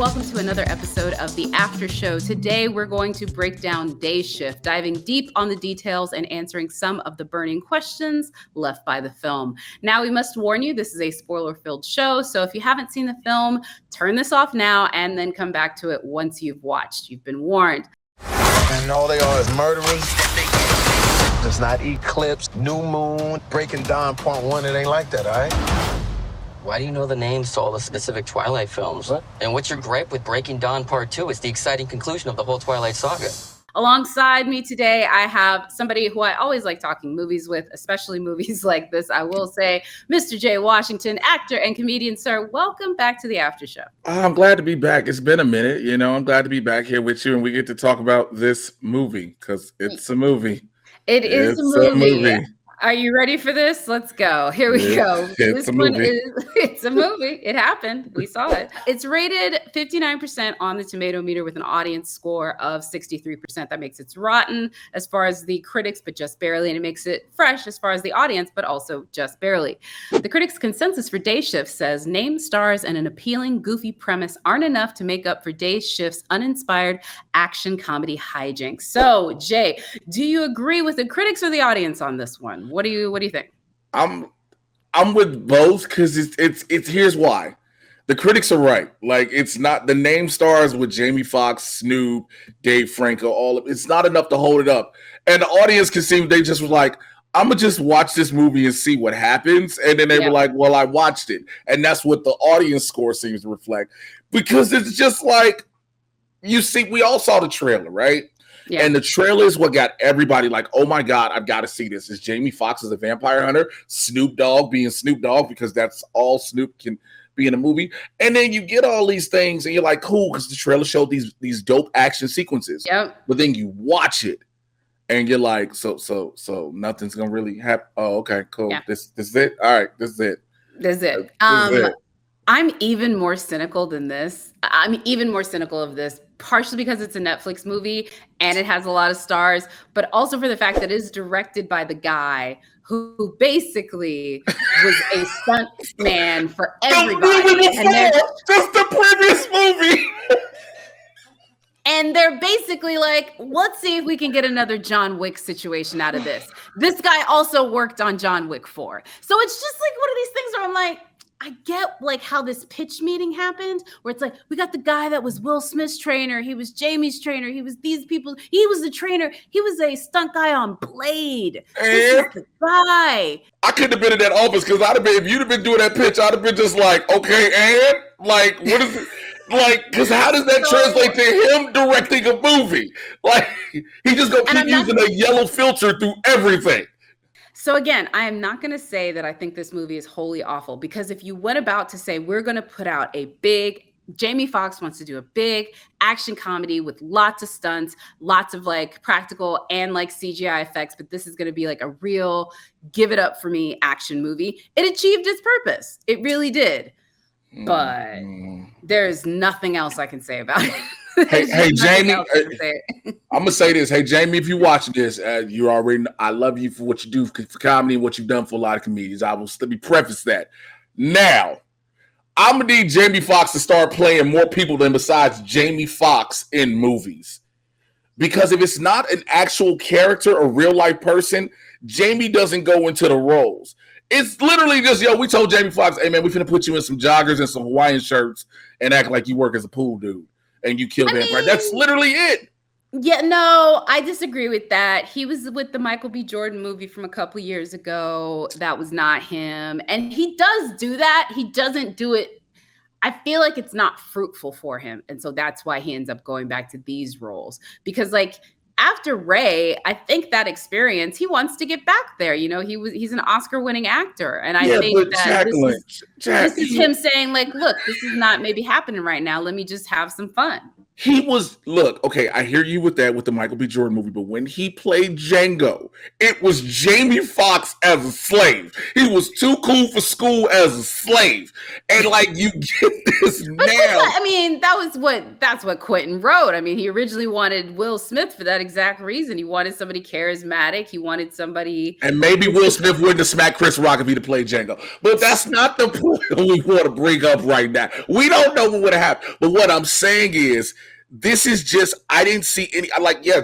welcome to another episode of the Aftershow. Today, we're going to break down Day Shift, diving deep on the details and answering some of the burning questions left by the film. Now, we must warn you, this is a spoiler-filled show, so if you haven't seen the film, turn this off now and then come back to it once you've watched. You've been warned. And all they are is murderers. It's not Eclipse, New Moon, Breaking Dawn Part 1. It ain't like that, all right? Why do you know the names to all the specific Twilight films? What? And what's your gripe with Breaking Dawn Part 2? It's the exciting conclusion of the whole Twilight saga. Alongside me today, I have somebody who I always like talking movies with, especially movies like this, I will say, Mr. Jay Washington, actor and comedian. Sir, welcome back to the Aftershow. I'm glad to be back. It's been a minute, I'm glad to be back here with you, and we get to talk about this movie, because it's a movie. It's a movie. Are you ready for this? Let's go. Here we go. It's a movie. It's a movie. It happened. We saw it. It's rated 59% on the tomato meter with an audience score of 63%. That makes it rotten as far as the critics, but just barely. And it makes it fresh as far as the audience, but also just barely. The critics' consensus for Day Shift says named stars and an appealing, goofy premise aren't enough to make up for Day Shift's uninspired action comedy hijinks. So, Jay, do you agree with the critics or the audience on this one? What do you think? I'm with both, because it's here's why. The critics are right. Like, it's not the name stars with Jamie Foxx, Snoop, Dave Franco, it's not enough to hold it up. And the audience can see they just was like, I'm gonna just watch this movie and see what happens. And then they were like, well, I watched it. And that's what the audience score seems to reflect. Because it's just like, you see, we all saw the trailer, right? Yeah. And the trailer is what got everybody like, oh my God, I've got to see this. Is Jamie Foxx as a vampire hunter, Snoop Dogg being Snoop Dogg, because that's all Snoop can be in a movie. And then you get all these things and you're like, cool, because the trailer showed these dope action sequences. Yep. But then you watch it and you're like, so nothing's gonna really happen. Oh, okay, cool. Yeah. This is it. All right, this is it. This is it. I'm even more cynical than this. I'm even more cynical of this, partially because it's a Netflix movie and it has a lot of stars, but also for the fact that it is directed by the guy who basically was a stunt man for everybody. Just the previous movie. And they're basically like, let's see if we can get another John Wick situation out of this. This guy also worked on John Wick 4. So it's just like one of these things where I'm like, I get like how this pitch meeting happened, where it's like, we got the guy that was Will Smith's trainer. He was Jamie's trainer. He was these people. He was the trainer. He was a stunt guy on Blade. This is the guy. I couldn't have been in that office, because I'd have been, if you'd have been doing that pitch, I'd have been just like, okay, and like, what is it? Like, because how does that translate to him directing a movie? Like, he just gonna keep using a yellow filter through everything. So again, I am not going to say that I think this movie is wholly awful, because if you went about to say we're going to put out a big, Jamie Foxx wants to do a big action comedy with lots of stunts, lots of like practical and like CGI effects, but this is going to be like a real give it up for me action movie. It achieved its purpose. It really did. But there's nothing else I can say about it. Hey Jamie, I'm gonna say this. Hey Jamie, if you watch this, you already know, I love you for what you do for comedy and what you've done for a lot of comedians. I will let me preface that. Now, I'm gonna need Jamie Foxx to start playing more people than besides Jamie Foxx in movies. Because if it's not an actual character, a real life person, Jamie doesn't go into the roles. It's literally just, we told Jamie Foxx, hey man, we finna put you in some joggers and some Hawaiian shirts and act like you work as a pool dude. And you kill vampire. That's literally it. Yeah, no, I disagree with that. He was with the Michael B. Jordan movie from a couple of years ago. That was not him. And he does do that. He doesn't do it. I feel like it's not fruitful for him. And so that's why he ends up going back to these roles. Because like after Ray, I think that experience, he wants to get back there. He's an Oscar-winning actor. And I think that this is him saying like, look, this is not maybe happening right now. Let me just have some fun. He was, look, okay, I hear you with that with the Michael B. Jordan movie, but when he played Django, it was Jamie Foxx as a slave. He was too cool for school as a slave. And like, you get this now. I mean, that's what Quentin wrote. I mean, he originally wanted Will Smith for that exact reason. He wanted somebody charismatic. He wanted somebody. And maybe Will Smith wouldn't have smacked Chris Rock if he'd have played Django. But that's not the point we want to bring up right now. We don't know what would have happened. But what I'm saying is, this is just, I didn't see any,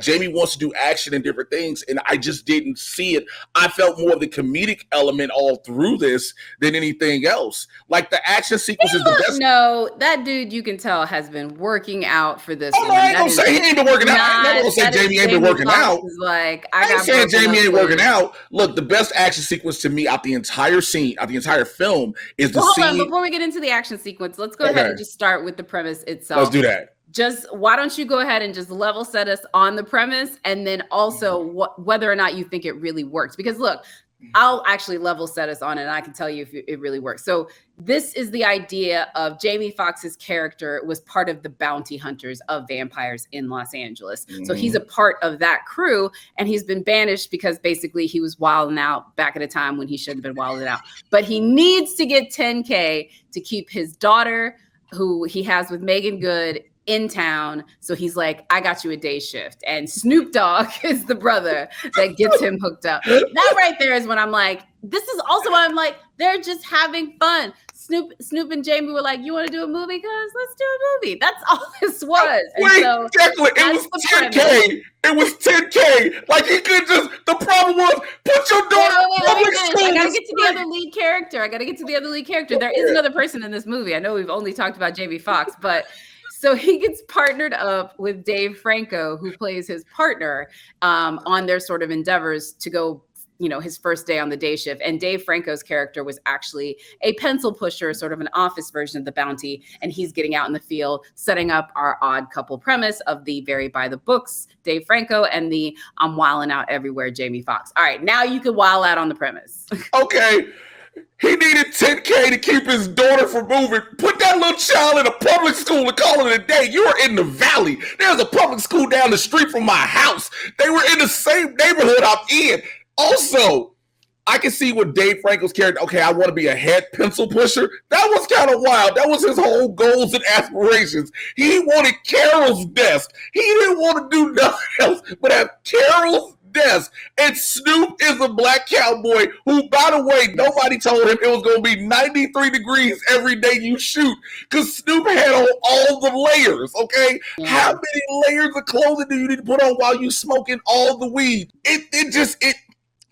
Jamie wants to do action and different things, and I just didn't see it. I felt more of the comedic element all through this than anything else. Like, the action sequence is the best. No, that dude, you can tell, has been working out for this. Oh, no, I ain't gonna say he ain't been working out. I ain't never gonna say Jamie ain't been working out. Like, I ain't saying Jamie ain't working out. Look, the best action sequence to me out the entire scene, out the entire film, is the scene. Hold on, before we get into the action sequence, let's go ahead and just start with the premise itself. Let's do that. Just why don't you go ahead and just level set us on the premise, and then also whether or not you think it really works. Because look, I'll actually level set us on it, and I can tell you if it really works. So this is the idea of Jamie Foxx's character was part of the bounty hunters of vampires in Los Angeles. Mm-hmm. So he's a part of that crew, and he's been banished because basically he was wilding out back at a time when he shouldn't have been wilding out. But he needs to get $10K to keep his daughter, who he has with Megan Good, in town. So he's like, I got you a day shift. And Snoop Dogg is the brother that gets him hooked up. That right there is when I'm like, this is also why I'm like, they're just having fun. Snoop and Jamie were like, you want to do a movie? Guys, let's do a movie. That's all this was. Wait, so Jacqueline, it was $10K. It was $10K. Like, he could just, the problem was, put your daughter in public school. I gotta get to the other lead character. There is another person in this movie. I know we've only talked about Jamie Foxx, but so he gets partnered up with Dave Franco, who plays his partner on their sort of endeavors to go, his first day on the day shift. And Dave Franco's character was actually a pencil pusher, sort of an office version of the bounty. And he's getting out in the field, setting up our odd couple premise of the very by the books, Dave Franco, and the I'm wilding out everywhere, Jamie Foxx. All right, now you can wild out on the premise. Okay. He needed $10K to keep his daughter from moving. Put that little child in a public school and call it a day. You are in the valley. There's a public school down the street from my house. They were in the same neighborhood I'm in. Also, I can see what Dave Franco's character, okay, I want to be a head pencil pusher. That was kind of wild. That was his whole goals and aspirations. He wanted Carol's desk. He didn't want to do nothing else but have Carol's desk. And Snoop is a black cowboy who, by the way, nobody told him it was going to be 93 degrees every day you shoot, because Snoop had on all the layers, okay? Yeah. How many layers of clothing do you need to put on while you smoking all the weed?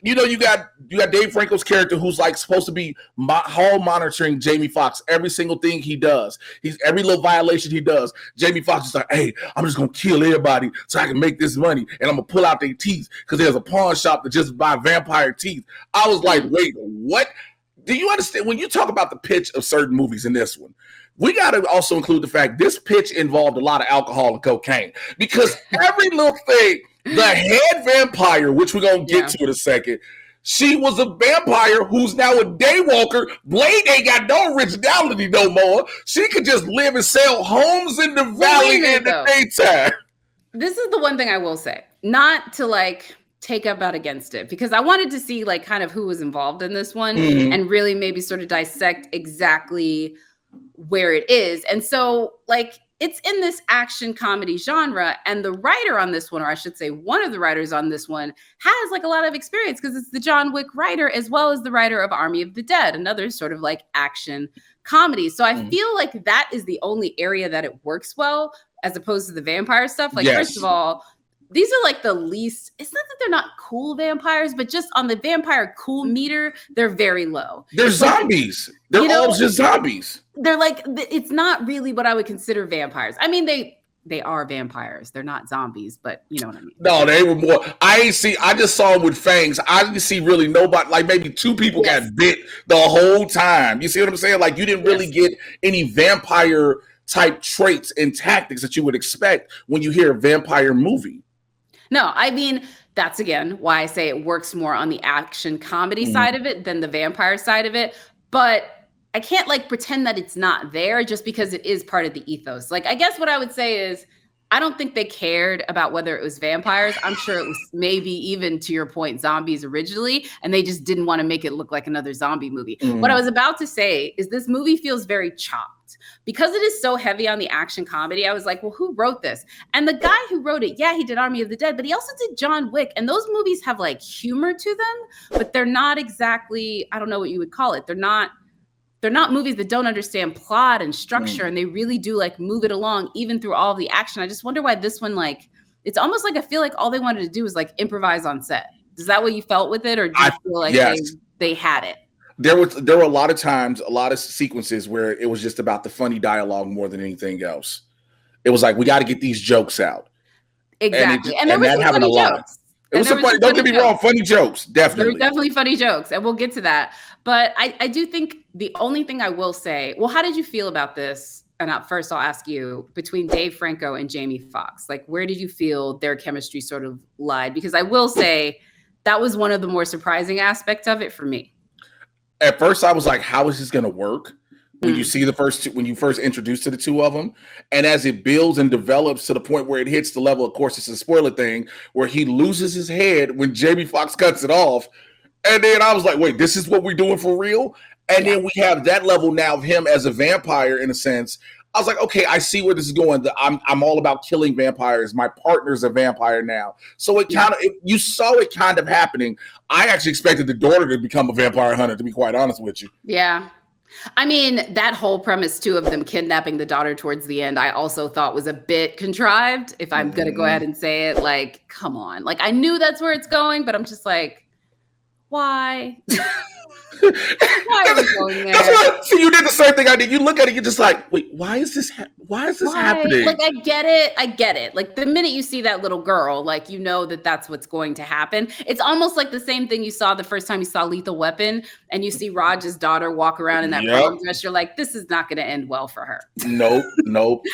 You got Dave Franco's character who's like supposed to be hall monitoring Jamie Foxx every single thing he does. Every little violation he does. Jamie Foxx is like, hey, I'm just gonna kill everybody so I can make this money, and I'm gonna pull out their teeth because there's a pawn shop that just buy vampire teeth. I was like, wait, what? Do you understand when you talk about the pitch of certain movies in this one? We got to also include the fact this pitch involved a lot of alcohol and cocaine, because every little thing. The head vampire, which we're going to get to in a second, she was a vampire who's now a daywalker. Blade ain't got no originality no more. She could just live and sell homes in the valley in the daytime. This is the one thing I will say, not to take up out against it, because I wanted to see kind of who was involved in this one and really maybe sort of dissect exactly where it is. And so it's in this action comedy genre, and the writer on this one, or I should say one of the writers on this one, has a lot of experience because it's the John Wick writer as well as the writer of Army of the Dead, another sort of action comedy. So I feel like that is the only area that it works well as opposed to the vampire stuff. First of all, these are the least, it's not that they're not cool vampires, but just on the vampire cool meter, they're very low. They're zombies. They're all just zombies. They're it's not really what I would consider vampires. I mean, they are vampires. They're not zombies, but you know what I mean. No, they were more. I just saw them with fangs. I didn't see really nobody, maybe two people got bit the whole time. You see what I'm saying? You didn't really get any vampire type traits and tactics that you would expect when you hear a vampire movie. No, I mean, that's again why I say it works more on the action comedy side of it than the vampire side of it. But I can't pretend that it's not there just because it is part of the ethos. I guess what I would say is I don't think they cared about whether it was vampires. I'm sure it was maybe even, to your point, zombies originally, and they just didn't want to make it look like another zombie movie. What I was about to say is this movie feels very chopped. Because it is so heavy on the action comedy, I was like, well, who wrote this? And the guy who wrote it, yeah, he did Army of the Dead, but he also did John Wick. And those movies have like humor to them, but they're not exactly, I don't know what you would call it. They're not movies that don't understand plot and structure, and they really do like move it along even through all of the action. I just wonder why this one, like, it's almost like I feel like all they wanted to do was like improvise on set. Is that what you felt with it, or do you feel like they had it? There were a lot of times, a lot of sequences where it was just about the funny dialogue more than anything else. It was like, we got to get these jokes out. Exactly, and there was some funny jokes. It was some funny. Don't get me wrong, funny jokes, definitely. There were definitely funny jokes, and we'll get to that. But I do think the only thing I will say, well, how did you feel about this? And first, I'll ask you, between Dave Franco and Jamie Foxx, like, where did you feel their chemistry sort of lied? Because I will say that was one of the more surprising aspects of it for me. At first, I was like, how is this going to work? When you see when you first introduced to the two of them, and as it builds and develops to the point where it hits the level, of course, it's a spoiler thing, where he loses his head when Jamie Foxx cuts it off. And then I was like, wait, this is what we're doing for real? And then we have that level now of him as a vampire, in a sense. I was like, okay, I see where this is going. I'm all about killing vampires. My partner's a vampire now. So it kind of, you saw it kind of happening. I actually expected the daughter to become a vampire hunter, to be quite honest with you. Yeah. I mean, that whole premise, too, of them kidnapping the daughter towards the end, I also thought was a bit contrived, if I'm going to go ahead and say it. Like, come on. Like, I knew that's where it's going, but I'm just like, why? Why are we going there? So you did the same thing I did. You look at it, you're just like, wait, why is this happening? Like, I get it. Like, the minute you see that little girl, like, you know that that's what's going to happen. It's almost like the same thing you saw the first time you saw Lethal Weapon, and you see Raj's daughter walk around in that prom dress. You're like, this is not going to end well for her. Nope.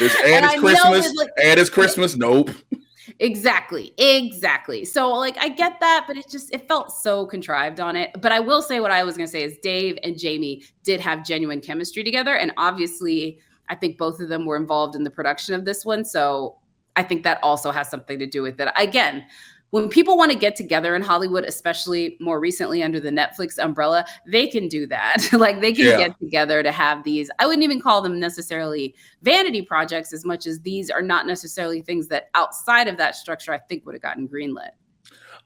It's Christmas. Nope. Exactly. So like, I get that, but it felt so contrived on it. But I will say, what I was going to say is Dave and Jamie did have genuine chemistry together. And obviously I think both of them were involved in the production of this one. So I think that also has something to do with it. Again, when people want to get together in Hollywood, especially more recently under the Netflix umbrella, they can do that. Like, they can get together to have these. I wouldn't even call them necessarily vanity projects as much as these are not necessarily things that outside of that structure, I think, would have gotten greenlit.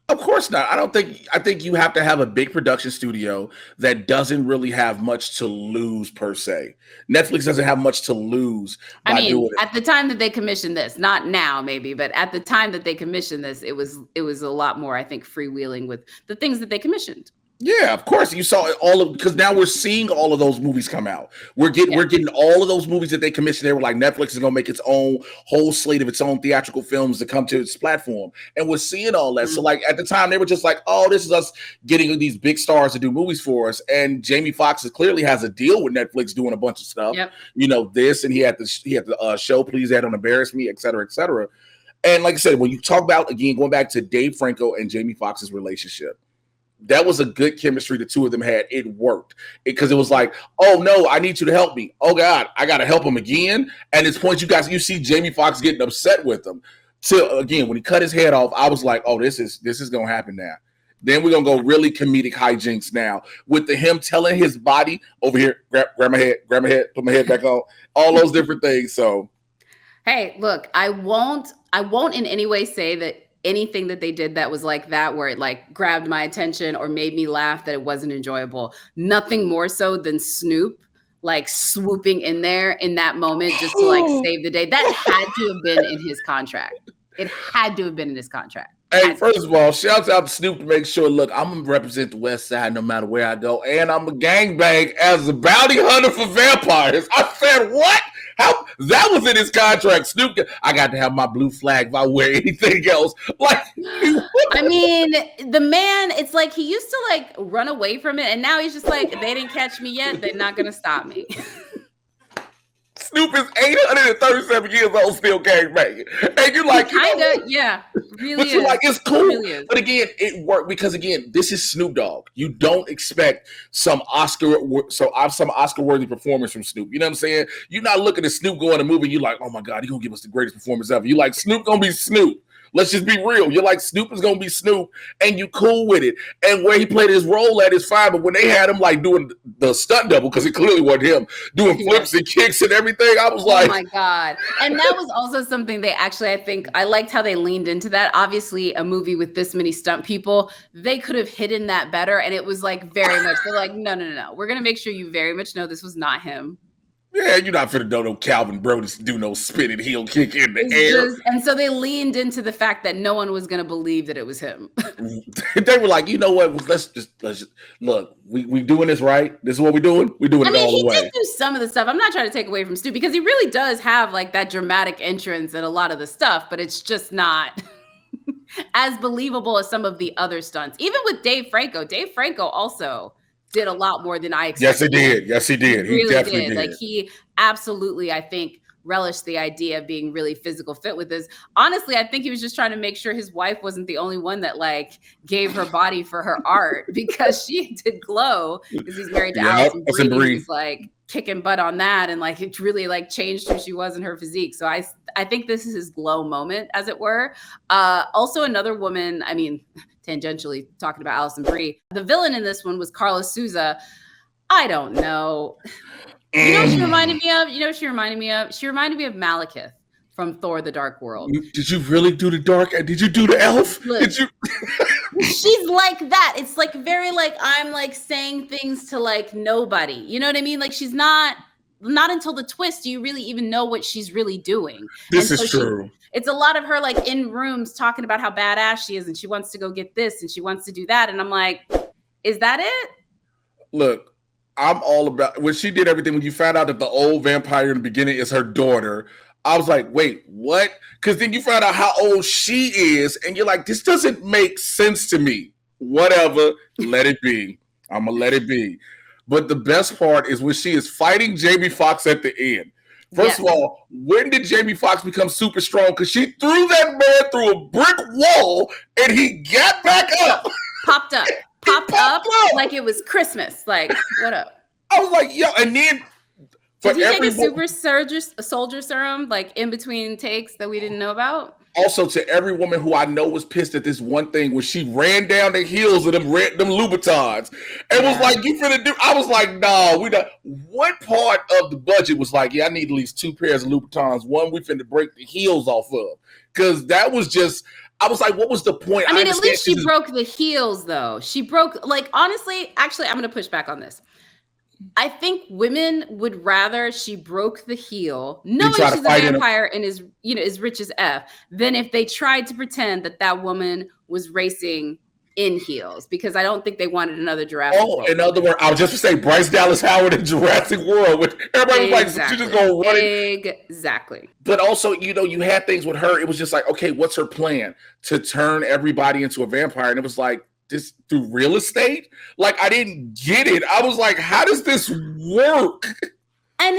Of course not. I think you have to have a big production studio that doesn't really have much to lose per se. Netflix doesn't have much to lose by doing it. At the time that they commissioned this, not now maybe, but at the time that they commissioned this, it was a lot more, I think, freewheeling with the things that they commissioned. Yeah, of course. You saw it because now we're seeing all of those movies come out. We're getting all of those movies that they commissioned. They were like, Netflix is going to make its own whole slate of its own theatrical films to come to its platform. And we're seeing all that. So like, at the time, they were just like, oh, this is us getting these big stars to do movies for us. And Jamie Foxx clearly has a deal with Netflix doing a bunch of stuff. Yep. You know, this, and he had the show, Please Don't Embarrass Me, et cetera, et cetera. And like I said, when you talk about, again, going back to Dave Franco and Jamie Foxx's relationship, that was a good chemistry the two of them had. It worked because it was like, oh no, I need you to help me. Oh God, I got to help him again. And it's points you see Jamie Foxx getting upset with him. Till again, when he cut his head off, I was like, oh, this is going to happen now. Then we're going to go really comedic hijinks now with him telling his body over here, grab my head, put my head back on, all those different things. So, hey, look, I won't in any way say that anything that they did that was like that, where it like grabbed my attention or made me laugh, that it wasn't enjoyable. Nothing more so than Snoop like swooping in there in that moment just to like save the day. That had to have been in his contract. It had to have been in his contract. Hey, first of all, shouts out to Snoop to make sure, look, I'm going to represent the West Side no matter where I go, and I'm a gangbang as a bounty hunter for vampires. I said, what? How? That was in his contract. Snoop, I got to have my blue flag if I wear anything else. Like, I mean, the man, it's like he used to like run away from it, and now he's just like, they didn't catch me yet. They're not going to stop me. Snoop is 837 years old, still gang banging. And you're like, yeah, really but you're like, it's cool. Really but again, it worked because again, this is Snoop Dogg. You don't expect some Oscar-worthy performance from Snoop. You know what I'm saying? You're not looking at Snoop go in a movie, you're like, oh my God, he's gonna give us the greatest performance ever. You're like, Snoop gonna be Snoop. Let's just be real. You're like, Snoop is gonna be Snoop, and you cool with it. And where he played his role at is fine. But when they had him like doing the stunt double, because it clearly wasn't him, doing flips and kicks and everything, I was like, oh my God. And that was also something they actually, I think, I liked how they leaned into that. Obviously, a movie with this many stunt people, they could have hidden that better. And it was like very much, they're like, no. We're gonna make sure you very much know this was not him. Yeah, you're not finna know no Calvin Brody do no spinning heel kick in the air. And so they leaned into the fact that no one was gonna believe that it was him. They were like, you know what? Let's just look. We doing this right. This is what we're doing. We're doing it all the way. He did do some of the stuff. I'm not trying to take away from Stu because he really does have like that dramatic entrance and a lot of the stuff, but it's just not as believable as some of the other stunts. Even with Dave Franco. Dave Franco also did a lot more than I expected. Yes, he did. He really definitely did. Like he absolutely, I think, relished the idea of being really physical fit with this. Honestly, I think he was just trying to make sure his wife wasn't the only one that like gave her body for her art because she did glow because he's married to Alison Brie. He's like kicking butt on that. And like, it really like changed who she was in her physique. So I think this is his glow moment, as it were. Also another woman, I mean, tangentially talking about Alison Brie. The villain in this one was Carla Souza. I don't know. You know what she reminded me of? She reminded me of Malekith from Thor: The Dark World. Did you really do the dark? Did you do the elf? Look, did you? She's like that. It's like very like I'm like saying things to like nobody. You know what I mean? Like she's not until the twist do you really even know what she's really doing. This is true. It's a lot of her like in rooms talking about how badass she is and she wants to go get this and she wants to do that. And I'm like, is that it? Look, I'm all about when she did everything. When you found out that the old vampire in the beginning is her daughter, I was like, wait, what? Because then you find out how old she is and you're like, this doesn't make sense to me. Whatever, let it be. I'm going to let it be. But the best part is when she is fighting Jamie Foxx at the end. First of all, when did Jamie Foxx become super strong? Because she threw that man through a brick wall and he got back up. Popped up like it was Christmas. Like, what up? I was like, yo, and then did you take a super soldier serum like in between takes that we didn't know about? Also, to every woman who I know was pissed at this one thing when she ran down the heels of them Louboutins and was like, you finna do, I was like, nah, we don't. What part of the budget was like, yeah, I need at least 2 pairs of Louboutins. One we finna break the heels off of. Because that was just, I was like, what was the point? I mean, at least she broke the heels though. She broke, like, honestly, actually, I'm going to push back on this. I think women would rather she broke the heel, knowing she's a vampire and is, you know, is rich as F, than if they tried to pretend that woman was racing in heels, because I don't think they wanted another Jurassic World. In other words, I was just to say Bryce Dallas Howard in Jurassic World, which everybody was like, she's just gonna run it. Exactly. But also, you know, you had things with her. It was just like, okay, what's her plan to turn everybody into a vampire? And it was like, this through real estate? Like, I didn't get it. I was like, how does this work? And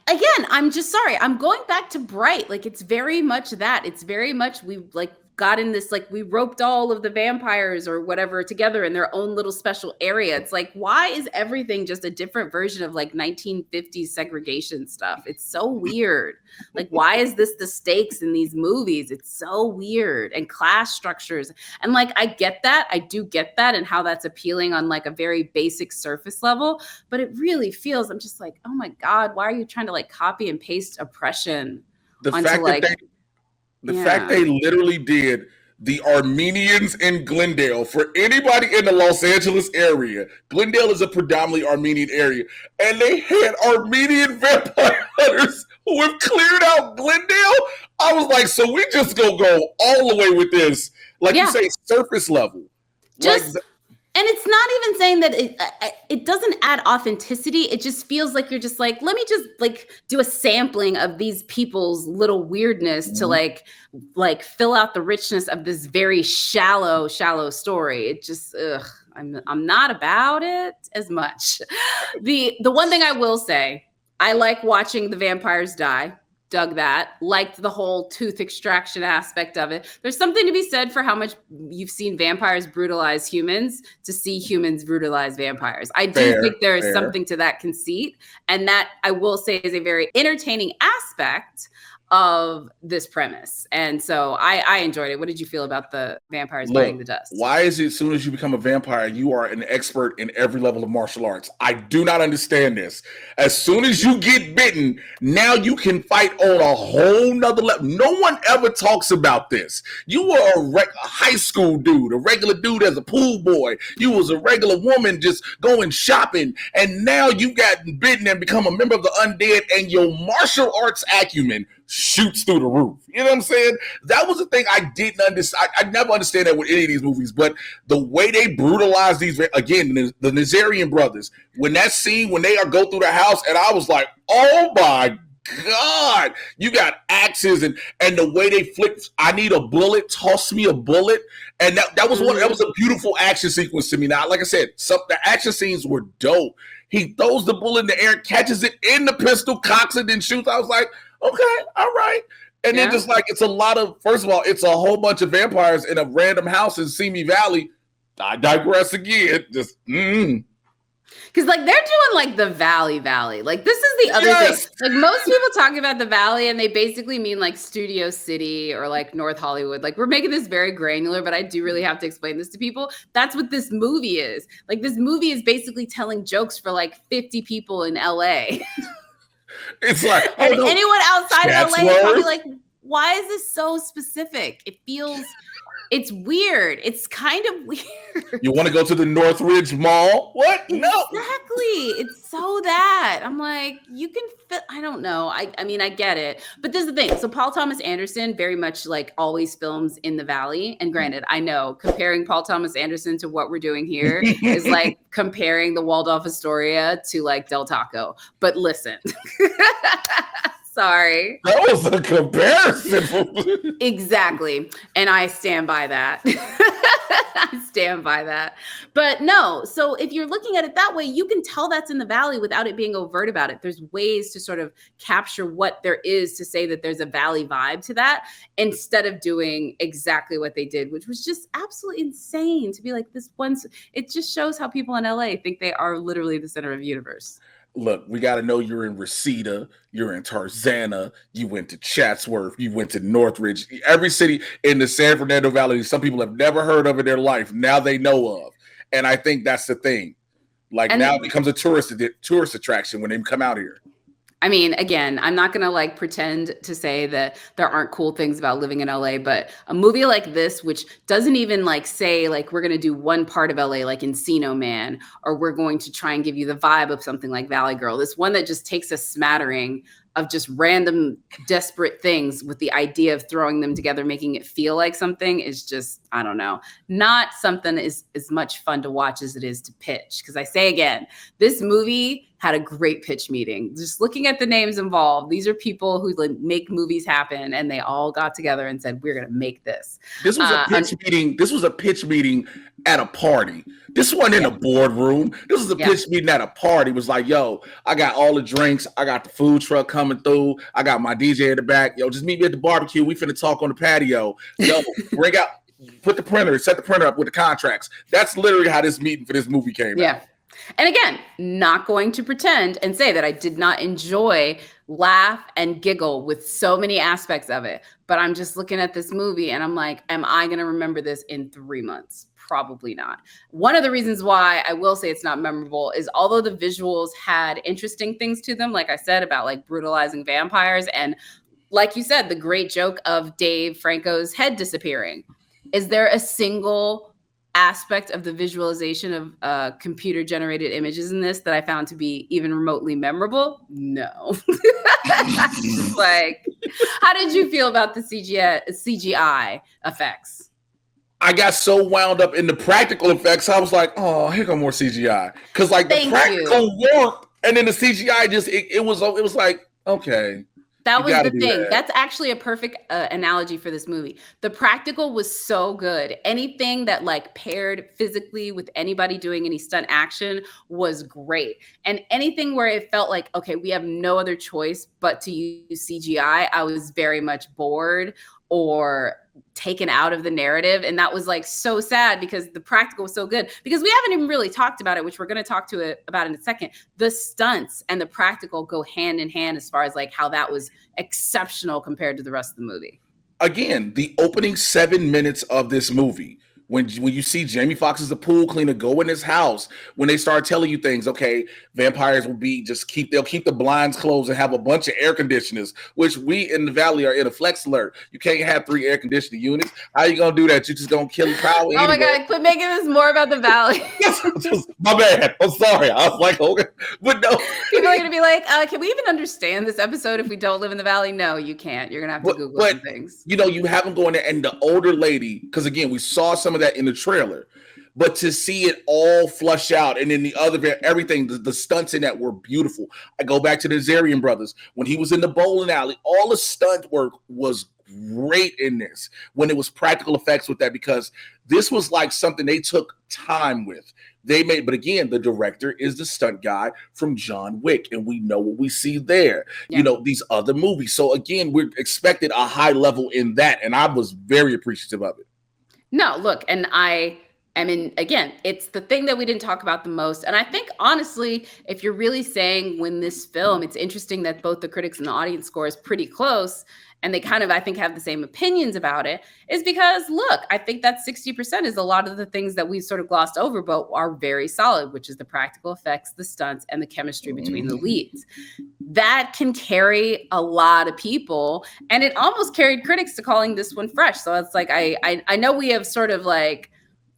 again, I'm just sorry. I'm going back to Bright. Like, it's very much that. It's very much we like got in this, like, we roped all of the vampires or whatever together in their own little special area. It's like, why is everything just a different version of like 1950s segregation stuff? It's so weird. Like, why is this the stakes in these movies? It's so weird. And class structures. And like, I get that. I do get that and how that's appealing on like a very basic surface level. But it really feels, I'm just like, oh my God, why are you trying to like copy and paste oppression? The fact they literally did the Armenians in Glendale. For anybody in the Los Angeles area, Glendale is a predominantly Armenian area, and they had Armenian vampire hunters who have cleared out Glendale. I was like, so we just gonna go all the way with this, like you say, surface level. Just and it's not even saying that it doesn't add authenticity. It just feels like you're just like, let me just like do a sampling of these people's little weirdness to like fill out the richness of this very shallow story. It just, I'm not about it as much. The one thing I will say, I like watching the vampires die. Dug that. Liked the whole tooth extraction aspect of it. There's something to be said for how much you've seen vampires brutalize humans to see humans brutalize vampires. I do think there is something to that conceit. And that, I will say, is a very entertaining aspect of this premise. And so I enjoyed it. What did you feel about the vampires biting the dust? Why is it as soon as you become a vampire, you are an expert in every level of martial arts? I do not understand this. As soon as you get bitten, now you can fight on a whole nother level. No one ever talks about this. You were a high school dude, a regular dude as a pool boy. You was a regular woman just going shopping. And now you got bitten and become a member of the undead, and your martial arts acumen shoots through the roof. You know what I'm saying? That was the thing I didn't understand. I never understand that with any of these movies, but the way they brutalize these, again, the Nazarian brothers, when that scene, when they go through the house, and I was like, oh my God, you got axes and the way they flick, I need a bullet, toss me a bullet. And that was a beautiful action sequence to me. Now, like I said, the action scenes were dope. He throws the bullet in the air, catches it in the pistol, cocks it, then shoots. I was like, okay, all right. And then just like, it's a lot of, first of all, it's a whole bunch of vampires in a random house in Simi Valley. I digress again. Just, Because like they're doing like the Valley. Like this is the other thing. Like most people talk about the Valley and they basically mean like Studio City or like North Hollywood. Like we're making this very granular, but I do really have to explain this to people. That's what this movie is. Like this movie is basically telling jokes for like 50 people in LA. It's like, and anyone outside of LA is probably like, why is this so specific? It feels, it's weird. It's kind of weird. You want to go to the Northridge Mall? What? No. Exactly. It's so that. I'm like, you can fit, I don't know. I mean, I get it. But this is the thing. So Paul Thomas Anderson very much like always films in the Valley. And granted, I know comparing Paul Thomas Anderson to what we're doing here is like comparing the Waldorf Astoria to like Del Taco. But listen. Sorry. That was a comparison. Exactly. And I stand by that. I stand by that. But no, so if you're looking at it that way, you can tell that's in the Valley without it being overt about it. There's ways to sort of capture what there is to say that there's a Valley vibe to that instead of doing exactly what they did, which was just absolutely insane to be like this once. It just shows how people in LA think they are literally the center of the universe. Look, we got to know you're in Reseda, you're in Tarzana, you went to Chatsworth, you went to Northridge. Every city in the San Fernando Valley, some people have never heard of in their life. Now they know of. And I think that's the thing. Like now it becomes a tourist attraction when they come out here. I mean, again, I'm not going to like pretend to say that there aren't cool things about living in LA, but a movie like this, which doesn't even like say like we're going to do one part of LA like Encino Man, or we're going to try and give you the vibe of something like Valley Girl. This one that just takes a smattering of just random desperate things with the idea of throwing them together, making it feel like something is just, I don't know, not something is as much fun to watch as it is to pitch. Because I say again, this movie had a great pitch meeting. Just looking at the names involved, these are people who like make movies happen, and they all got together and said, we're going to make this. This was a pitch meeting. This was a pitch meeting at a party. This wasn't in a boardroom. This was a pitch meeting at a party. It was like, yo, I got all the drinks. I got the food truck coming through. I got my DJ in the back. Yo, just meet me at the barbecue. We finna talk on the patio. Yo, bring out, set the printer up with the contracts. That's literally how this meeting for this movie came out. And again, not going to pretend and say that I did not enjoy, laugh, and giggle with so many aspects of it. But I'm just looking at this movie and I'm like, am I going to remember this in 3 months? Probably not. One of the reasons why I will say it's not memorable is although the visuals had interesting things to them, like I said, about like brutalizing vampires. And like you said, the great joke of Dave Franco's head disappearing. Is there a single aspect of the visualization of computer generated images in this that I found to be even remotely memorable? No. Like, how did you feel about the CGI effects? I got so wound up in the practical effects, I was like, oh, here come more CGI. Because like the practical work and then the CGI just it was like, okay. That was gotta the do thing. that. That's actually a perfect analogy for this movie. The practical was so good. Anything that like paired physically with anybody doing any stunt action was great. And anything where it felt like, okay, we have no other choice but to use CGI, I was very much bored or taken out of the narrative. And that was like so sad because the practical was so good. Because we haven't even really talked about it, which we're going to talk about in a second. The stunts and the practical go hand in hand as far as like how that was exceptional compared to the rest of the movie. Again, the opening 7 minutes of this movie, when you see Jamie Foxx as the pool cleaner go in his house, when they start telling you things, okay, vampires will be they'll keep the blinds closed and have a bunch of air conditioners, which we in the Valley are in a flex alert. You can't have 3 air conditioning units. How you gonna do that? You just gonna kill the power? Oh my God, quit making this more about the Valley. My bad. I'm sorry. I was like, okay, but no. People are gonna be like, can we even understand this episode if we don't live in the Valley? No, you can't. You're gonna have to Google some things. You know, you have them going there, and the older lady, because again, we saw some of that in the trailer, but to see it all flush out, and then the other everything, the stunts in that were beautiful. I go back to the Zarian brothers when he was in the bowling alley. All the stunt work was great in this when it was practical effects with that, because this was like something they took time with. They made, but again, the director is the stunt guy from John Wick, and we know what we see there. Yeah. You know, these other movies. So again, we're expected a high level in that, and I was very appreciative of it. No, look, and I mean, again, it's the thing that we didn't talk about the most. And I think, honestly, if you're really saying when this film, it's interesting that both the critics and the audience score is pretty close, and they kind of, I think, have the same opinions about it, is because, look, I think that 60% is a lot of the things that we've sort of glossed over, but are very solid, which is the practical effects, the stunts, and the chemistry between the leads. That can carry a lot of people, and it almost carried critics to calling this one fresh. So it's like, I know we have sort of like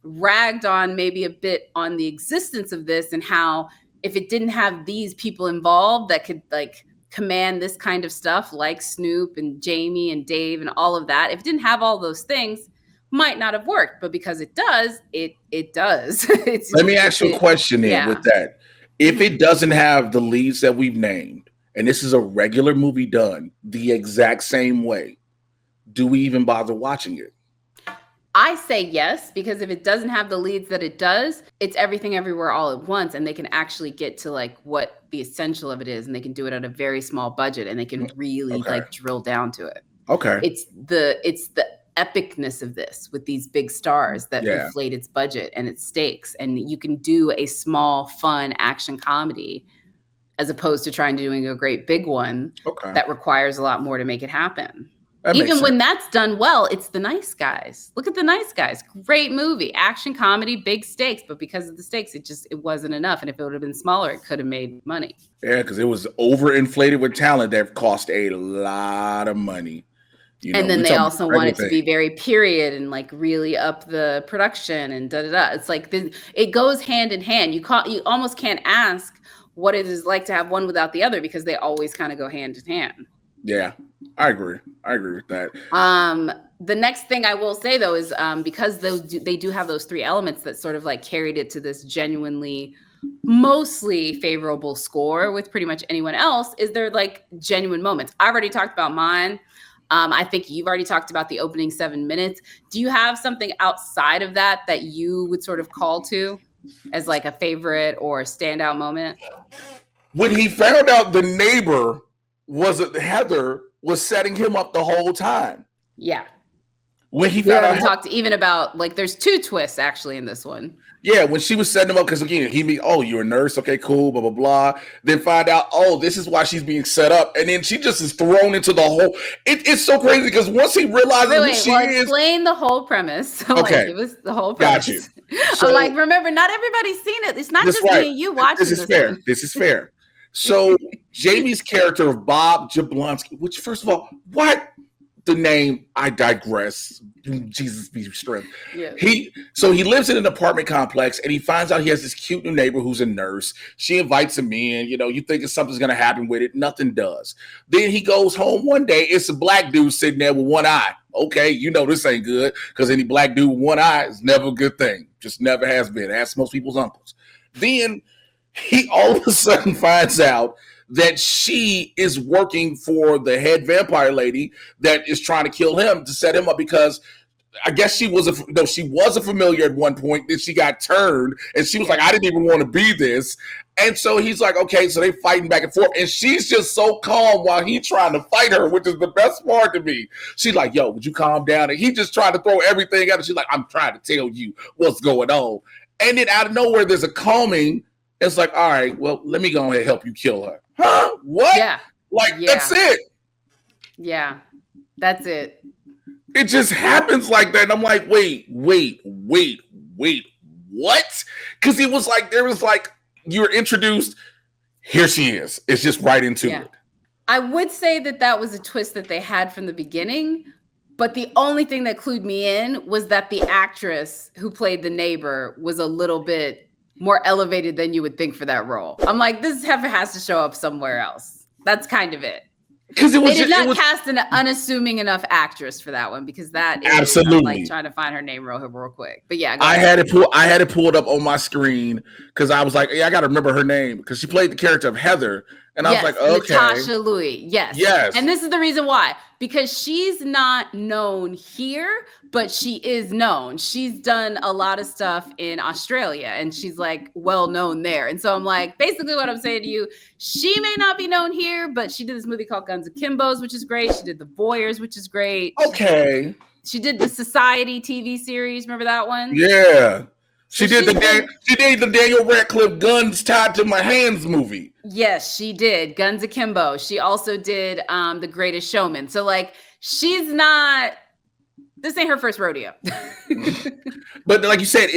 ragged on maybe a bit on the existence of this and how if it didn't have these people involved that could like command this kind of stuff like Snoop and Jamie and Dave and all of that, if it didn't have all those things, might not have worked. But because it does, it does. Let me ask you a question then with that. If it doesn't have the leads that we've named, and this is a regular movie done the exact same way, do we even bother watching it? I say yes, because if it doesn't have the leads that it does, it's everything everywhere all at once. And they can actually get to like what the essential of it is. And they can do it at a very small budget, and they can really like drill down to it. Okay. It's the epicness of this with these big stars that inflate its budget and its stakes. And you can do a small, fun action comedy as opposed to trying to doing a great big one that requires a lot more to make it happen. Even when that's done well, it's The Nice Guys. Look at The Nice Guys. Great movie, action comedy, big stakes. But because of the stakes, it wasn't enough. And if it would have been smaller, it could have made money. Yeah, because it was overinflated with talent that cost a lot of money. You know, and then they also want it to be very period and like really up the production and da-da-da. It's like it goes hand in hand. You almost can't ask what it is like to have one without the other, because they always kind of go hand in hand. Yeah, I agree with that. The next thing I will say, though, is because they do have those 3 elements that sort of like carried it to this genuinely mostly favorable score with pretty much anyone else, is there like genuine moments. I've already talked about mine. I think you've already talked about the opening 7 minutes. Do you have something outside of that you would sort of call to as like a favorite or a standout moment? When he found out the neighbor Heather was setting him up the whole time. Yeah. When he found out, talked even about like there's 2 twists actually in this one. Yeah, when she was setting him up, because again, you're a nurse, okay, cool, blah blah blah. Then find out, this is why she's being set up, and then she just is thrown into the whole. It's so crazy because once he realizes who she is, explain the whole premise. So, okay, like, it was the whole premise. Got you. So, I'm like, remember, not everybody's seen it. It's not just me and you watching. This is fair. This is fair. So Jamie's character of Bob Jablonski, which first of all, what the name? I digress. Jesus be strength. Yeah. He lives in an apartment complex, and he finds out he has this cute new neighbor who's a nurse. She invites him in. You know, you think something's going to happen with it. Nothing does. Then he goes home one day. It's a black dude sitting there with one eye. Okay, you know this ain't good, because any black dude with one eye is never a good thing. Just never has been. Ask most people's uncles. Then he all of a sudden finds out that she is working for the head vampire lady that is trying to kill him to set him up because I guess she was a familiar at one point. Then she got turned, and she was like, "I didn't even want to be this." And so he's like, "Okay." So they fighting back and forth, and she's just so calm while he's trying to fight her, which is the best part to me. She's like, "Yo, would you calm down?" And he just trying to throw everything at her. She's like, "I'm trying to tell you what's going on." And then out of nowhere, there's a calming. It's like, "All right, well, let me go ahead and help you kill her." Huh? What? Yeah. That's it. Yeah, that's it. It just happens like that. And I'm like, wait, what? Because it was like, there was like, you're introduced, here she is. It's just right into it. I would say that was a twist that they had from the beginning, but the only thing that clued me in was that the actress who played the neighbor was a little bit more elevated than you would think for that role. I'm like, this heifer has to show up somewhere else. That's kind of it. Because they did not cast an unassuming enough actress for that one, because that is absolutely like trying to find her name real quick. But yeah, I had it pulled up on my screen because I was like, I got to remember her name because she played the character of Heather, and I was like, okay, Natasha Louis, yes, and this is the reason why, because she's not known here, but she is known. She's done a lot of stuff in Australia, and she's like well known there. And so I'm like, basically what I'm saying to you, she may not be known here, but she did this movie called Guns Akimbos, which is great. She did The Voyeurs, which is great. Okay. She did the Society TV series. Remember that one? Yeah. She did the Daniel Radcliffe Guns Tied to My Hands movie. Yes, she did. Guns Akimbo. She also did The Greatest Showman. So like, she's not, this ain't her first rodeo. But like you said,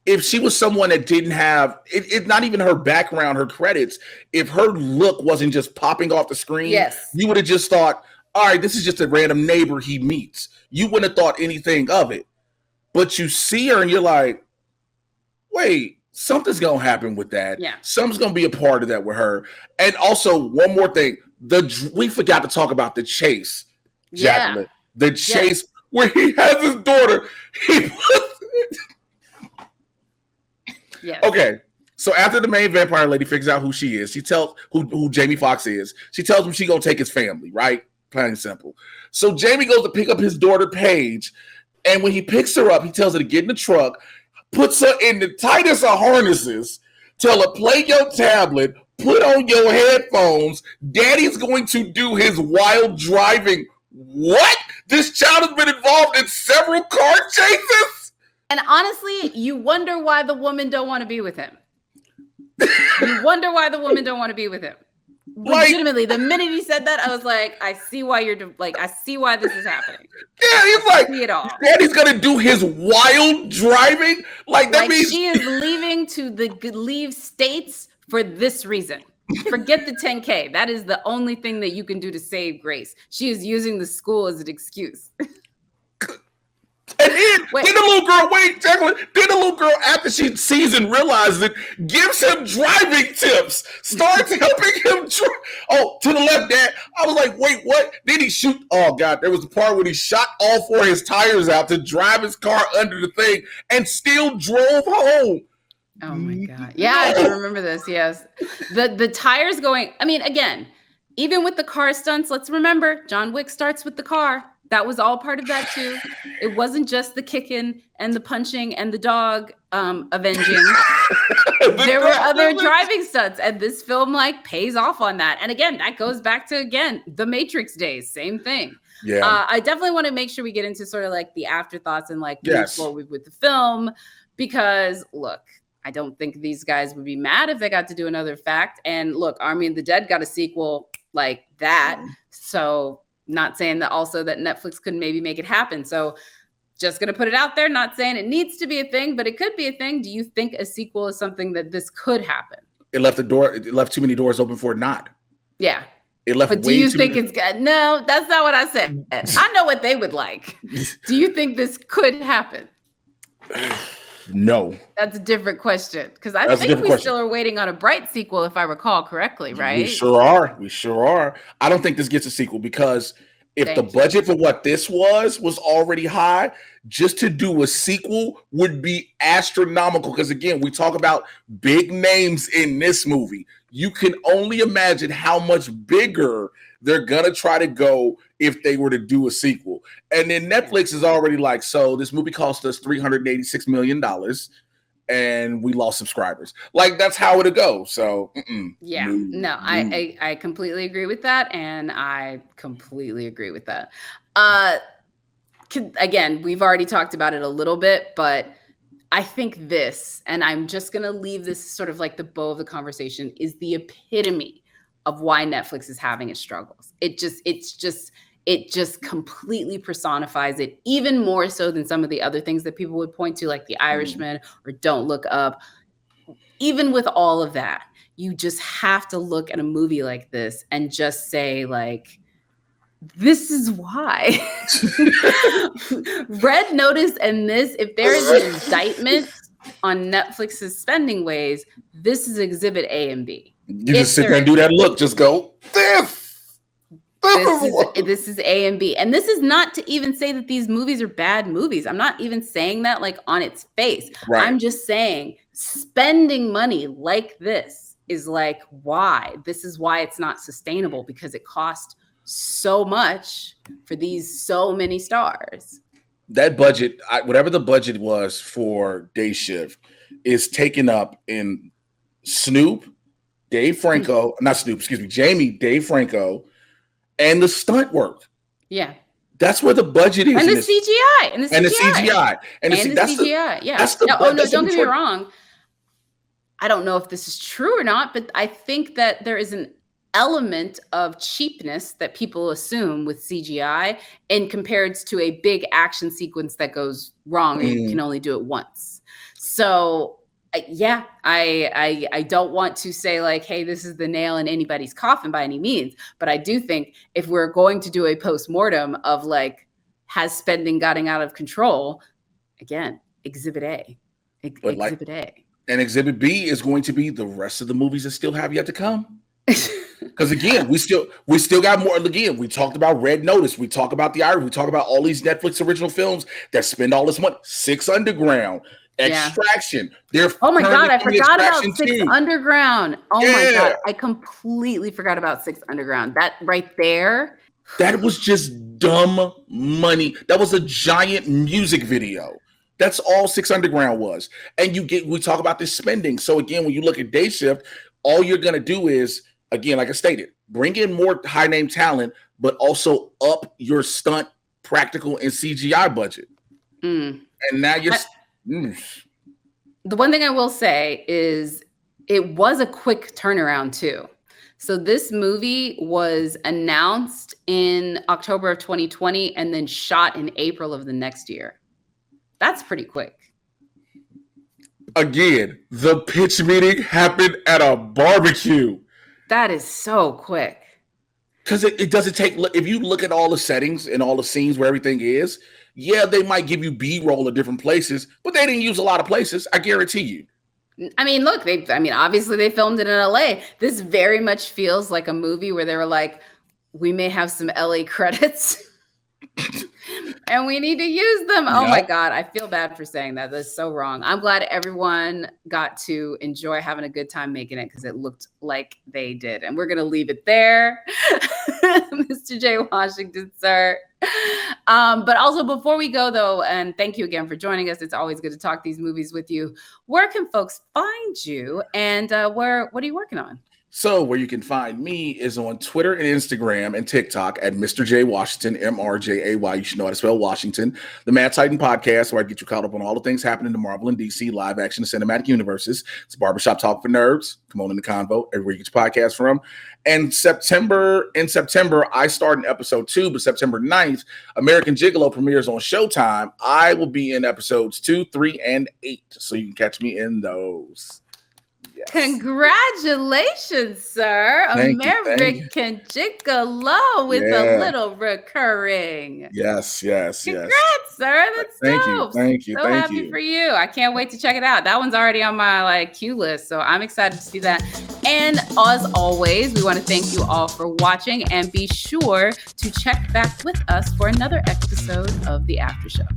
if she was someone that didn't have it's not even her background, her credits, if her look wasn't just popping off the screen, you would have just thought, all right, this is just a random neighbor he meets. You wouldn't have thought anything of it. But you see her and you're like, wait, something's gonna happen with that. Yeah, something's gonna be a part of that with her. And also, one more thing, we forgot to talk about the chase, Jacqueline. The chase where he has his daughter. Okay, so after the main vampire lady figures out who she is, she tells who Jamie Foxx is. She tells him she gonna take his family, right? Plain and simple. So Jamie goes to pick up his daughter Paige, and when he picks her up, he tells her to get in the truck, puts her in the tightest of harnesses, tell her, play your tablet, put on your headphones, daddy's going to do his wild driving. What? This child has been involved in several car chases? And honestly, you wonder why the woman don't want to be with him. You wonder why the woman don't want to be with him. Legitimately, the minute he said that, I was like, I see why I see why this is happening. Yeah, he's like, see it all. Daddy's gonna do his wild driving. Like that means she is leaving to leave states for this reason. Forget the 10K. That is the only thing that you can do to save Grace. She is using the school as an excuse. And then the little girl, after she sees and realizes it, gives him driving tips, starts helping him. To the left, Dad. I was like, wait, what? Then he shoot. Oh, God. There was the part when he shot all four of his tires out to drive his car under the thing and still drove home. Oh, my God. Yeah, I do remember this. Yes. The tires going. I mean, again, even with the car stunts, let's remember, John Wick starts with the car. That was all part of that too. It wasn't just the kicking and the punching and the dog avenging. There were other driving stunts, and this film pays off on that. And again, that goes back to the Matrix days, same thing. Yeah, I definitely want to make sure we get into sort of the afterthoughts and move forward with the film, because look, I don't think these guys would be mad if they got to do another fact. And look, Army of the Dead got a sequel like that, so. Not saying that also that Netflix could maybe make it happen. So just going to put it out there, not saying it needs to be a thing, but it could be a thing. Do you think a sequel is something that this could happen? It left too many doors open for it not. Yeah. It left. But do you think it's good? No, that's not what I said. I know what they would like. Do you think this could happen? No. That's a different question, because I think we still are waiting on a Bright sequel, if I recall correctly, right? We sure are. I don't think this gets a sequel, because if the budget for what this was already high, just to do a sequel would be astronomical. Because again, we talk about big names in this movie. you can only imagine how much bigger they're gonna try to go if they were to do a sequel. And then Netflix is already like, so this movie cost us $386 million and we lost subscribers. Like, that's how it'll go. So I completely agree with that, and I completely agree with that. Again, we've already talked about it a little bit, but I think this, and I'm just going to leave this sort of like the bow of the conversation, is the epitome of why Netflix is having its struggles. It just completely personifies it, even more so than some of the other things that people would point to, like The Irishman or Don't Look Up. Even with all of that, you just have to look at a movie like this and just say, like, this is why. Red Notice and this, if there is an indictment on Netflix's spending ways, this is exhibit A and B. You just sit there and do that look, just go, this is A and B. And this is not to even say that these movies are bad movies. I'm not even saying that like on its face. Right. I'm just saying spending money like this is like why. This is why it's not sustainable, because it costs so much for these so many stars. That budget, whatever the budget was for Day Shift, is taken up in Jamie, Dave Franco, and the stunt work. Yeah. That's where the budget is. And the CGI. And the CGI. Yeah. Don't get me wrong. I don't know if this is true or not, but I think that there is an element of cheapness that people assume with CGI and compared to a big action sequence that goes wrong and you can only do it once. So I don't want to say like, hey, this is the nail in anybody's coffin by any means, but I do think if we're going to do a post-mortem of like, has spending gotten out of control, again, exhibit A. Exhibit A. And exhibit B is going to be the rest of the movies that still have yet to come. Because again, we still got more. Again, we talked about Red Notice. We talk about The Irish. We talk about all these Netflix original films that spend all this money. Six Underground, Extraction. Oh my God, I forgot about Six Underground. Oh my God, I completely forgot about Six Underground. That right there. That was just dumb money. That was a giant music video. That's all Six Underground was. And we talk about this spending. So again, when you look at Day Shift, all you're gonna do is, again, like I stated, bring in more high name talent, but also up your stunt, practical, and CGI budget. And now you're. The one thing I will say is it was a quick turnaround too. So this movie was announced in October of 2020 and then shot in April of the next year. That's pretty quick. Again, the pitch meeting happened at a barbecue. That is so quick. Because it doesn't take, if you look at all the settings and all the scenes where everything is, they might give you B-roll at different places, but they didn't use a lot of places, I guarantee you. I mean, look, obviously they filmed it in LA. This very much feels like a movie where they were like, we may have some LA credits and we need to use them. Oh my God, I feel bad for saying that. That's so wrong. I'm glad everyone got to enjoy having a good time making it because it looked like they did. And we're going to leave it there. Mr. J. Washington, sir. But also before we go though, and thank you again for joining us. It's always good to talk these movies with you. Where can folks find you and what are you working on? So where you can find me is on Twitter and Instagram and TikTok at Mr. J. Washington, MRJAY. You should know how to spell Washington. The Mad Titan podcast, where I get you caught up on all the things happening to Marvel and DC, live action, and cinematic universes. It's a barbershop talk for nerds. Come on in the convo, everywhere you get your podcast from. And in September, I start in episode 2, but September 9th, American Gigolo premieres on Showtime. I will be in episodes 2, 3, and 8. So you can catch me in those. Yes. Congratulations, sir. American Gigolo with a little recurring. Yes. Congrats, sir. That's dope. Thank you. So happy for you. I can't wait to check it out. That one's already on my queue list, so I'm excited to see that. And as always, we want to thank you all for watching and be sure to check back with us for another episode of the Aftershow.